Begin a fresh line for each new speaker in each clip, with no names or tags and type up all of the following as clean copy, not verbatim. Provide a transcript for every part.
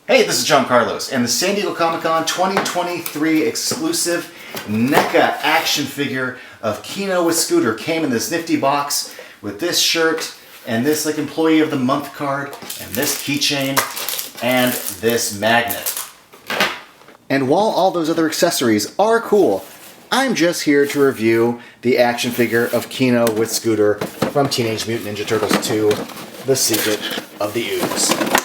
Hey, this is John Carlos, and the San Diego Comic-Con 2023 exclusive NECA action figure of Keno with Scooter came in this nifty box with this shirt and this like Employee of the Month card and this keychain and this magnet. And while all those other accessories are cool, I'm just here to review the action figure of Keno with Scooter from Teenage Mutant Ninja Turtles 2, The Secret of the Ooze.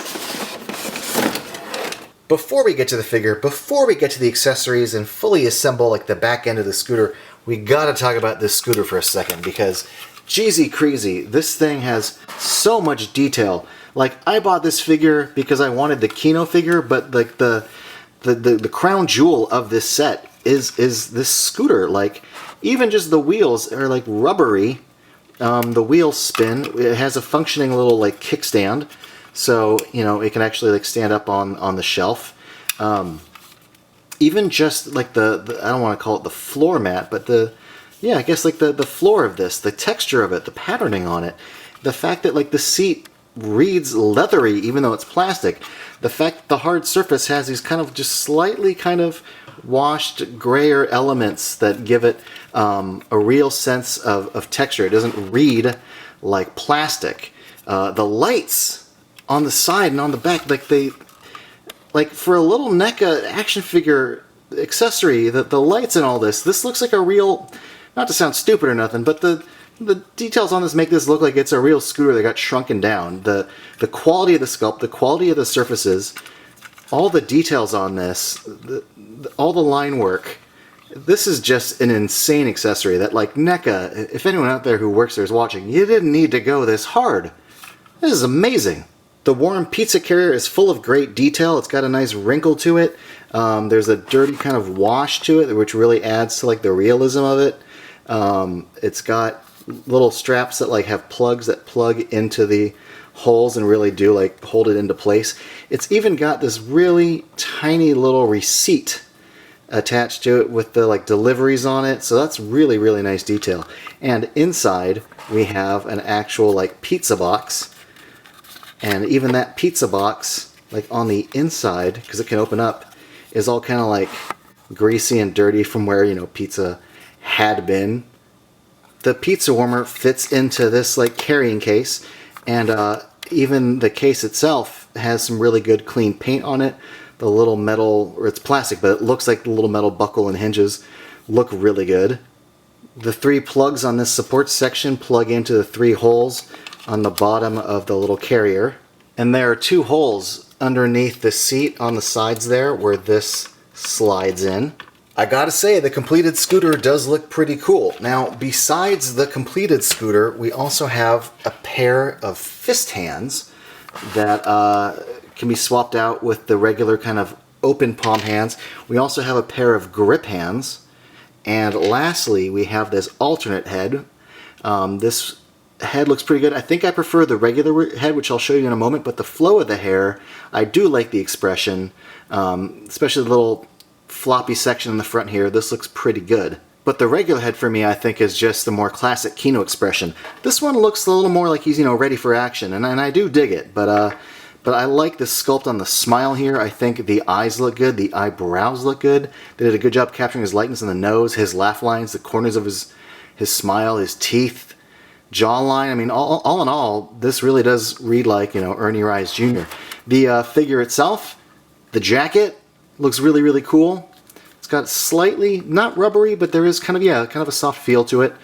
Before we get to the figure, before we get to the accessories and fully assemble like the back end of the scooter, we gotta talk about this scooter for a second because jeezy crazy, this thing has so much detail. Like, I bought this figure because I wanted the Keno figure, but like the crown jewel of this set is this scooter. Like, even just the wheels are like rubbery. The wheels spin. It has a functioning little like kickstand. So, you know, it can actually like stand up on the shelf. Even just like the I don't want to call it the floor mat, but I guess like the floor of this, the texture of it, the patterning on it, the fact that like the seat reads leathery even though it's plastic, the fact that the hard surface has these kind of just slightly kind of washed grayer elements that give it a real sense of texture. It doesn't read like plastic. The lights on the side and on the back, like for a little NECA action figure accessory, the lights and all this looks like a real, not to sound stupid or nothing, but the details on this make this look like it's a real scooter that got shrunken down. The quality of the sculpt, the quality of the surfaces, all the details on this, all the line work. This is just an insane accessory that, like, NECA, if anyone out there who works there is watching, you didn't need to go this hard. This is amazing. The warm pizza carrier is full of great detail. It's got a nice wrinkle to it. There's a dirty kind of wash to it, which really adds to like the realism of it. It's got little straps that like have plugs that plug into the holes and really do like hold it into place. It's even got this really tiny little receipt attached to it with the like deliveries on it. So that's really, really nice detail. And inside we have an actual like pizza box. And even that pizza box, like on the inside, because it can open up, is all kind of like greasy and dirty from where, you know, pizza had been. The pizza warmer fits into this like carrying case, and even the case itself has some really good clean paint on it. The little metal, or it's plastic, but it looks like the little metal buckle and hinges look really good. The 3 plugs on this support section plug into the 3 holes on the bottom of the little carrier. And there are 2 holes underneath the seat on the sides there where this slides in. I gotta say, the completed scooter does look pretty cool. Now, besides the completed scooter, we also have a pair of fist hands that can be swapped out with the regular kind of open palm hands. We also have a pair of grip hands. And lastly, we have this alternate head. This head looks pretty good. I think I prefer the regular head, which I'll show you in a moment, but the flow of the hair, I do like the expression, especially the little floppy section in the front here. This looks pretty good. But the regular head for me, I think, is just the more classic Keno expression. This one looks a little more like he's, you know, ready for action, and I do dig it, but I like the sculpt on the smile here. I think the eyes look good, the eyebrows look good. They did a good job capturing his likeness in the nose, his laugh lines, the corners of his smile, his teeth, jawline. I mean, all in all, this really does read like, you know, Ernie Reyes Jr. The figure itself, the jacket, looks really, really cool. It's got slightly, not rubbery, but there is kind of a soft feel to it.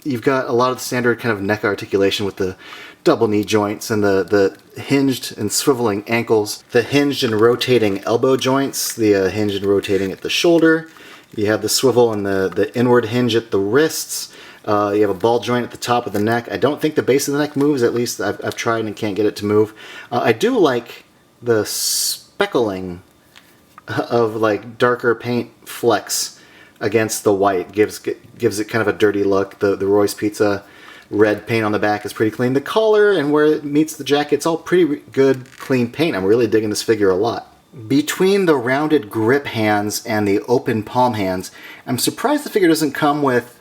You've got a lot of the standard kind of neck articulation with the double knee joints and the hinged and swiveling ankles, the hinged and rotating elbow joints, the hinged and rotating at the shoulder. You have the swivel and the inward hinge at the wrists. You have a ball joint at the top of the neck. I don't think the base of the neck moves, at least I've tried and can't get it to move. I do like the speckling of like darker paint flecks against the white. Gives it kind of a dirty look. The Roy's Pizza red paint on the back is pretty clean. The collar and where it meets the jacket, it's all pretty good, clean paint. I'm really digging this figure a lot. Between the rounded grip hands and the open palm hands, I'm surprised the figure doesn't come with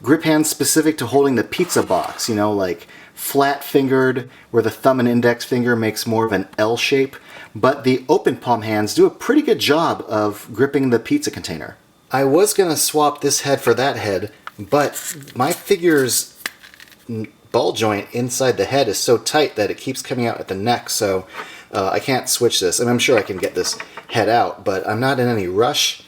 grip hands specific to holding the pizza box, you know, like flat-fingered, where the thumb and index finger makes more of an L shape, but the open palm hands do a pretty good job of gripping the pizza container. I was going to swap this head for that head, but my figure's ball joint inside the head is so tight that it keeps coming out at the neck, so I can't switch this. I mean, I'm sure I can get this head out, but I'm not in any rush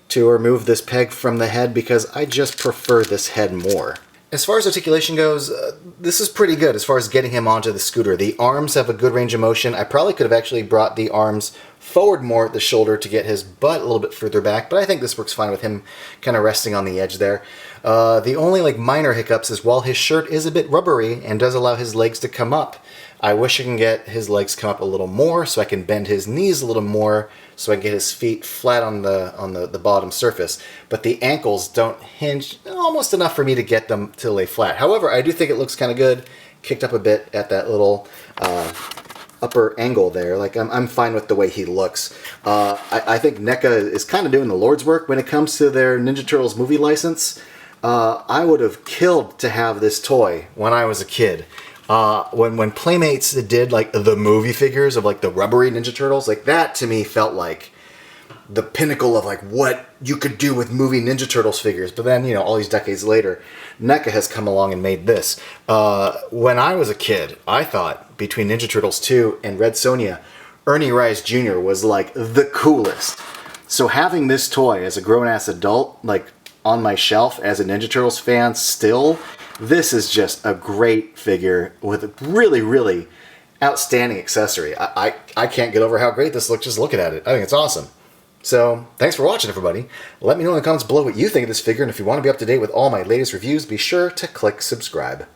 to remove this peg from the head because I just prefer this head more. As far as articulation goes, this is pretty good as far as getting him onto the scooter. The arms have a good range of motion. I probably could have actually brought the arms forward more at the shoulder to get his butt a little bit further back, but I think this works fine with him kind of resting on the edge there. The only minor hiccups is while his shirt is a bit rubbery and does allow his legs to come up, I wish I can get his legs come up a little more so I can bend his knees a little more so I can get his feet flat on the bottom surface. But the ankles don't hinge almost enough for me to get them to lay flat. However, I do think it looks kind of good, kicked up a bit at that little upper angle there. Like, I'm fine with the way he looks. I think NECA is kind of doing the Lord's work when it comes to their Ninja Turtles movie license. I would have killed to have this toy when I was a kid. When Playmates did like the movie figures of like the rubbery Ninja Turtles, like that to me felt like the pinnacle of like what you could do with movie Ninja Turtles figures. But then, you know, all these decades later, NECA has come along and made this. When I was a kid, I thought between Ninja Turtles 2 and Red Sonja, Ernie Reyes Jr. was like the coolest. So having this toy as a grown-ass adult, like on my shelf as a Ninja Turtles fan still, this is just a great figure with a really, really outstanding accessory. I can't get over how great this looks just looking at it. I think it's awesome. So, thanks for watching, everybody. Let me know in the comments below what you think of this figure, and if you want to be up to date with all my latest reviews, be sure to click subscribe.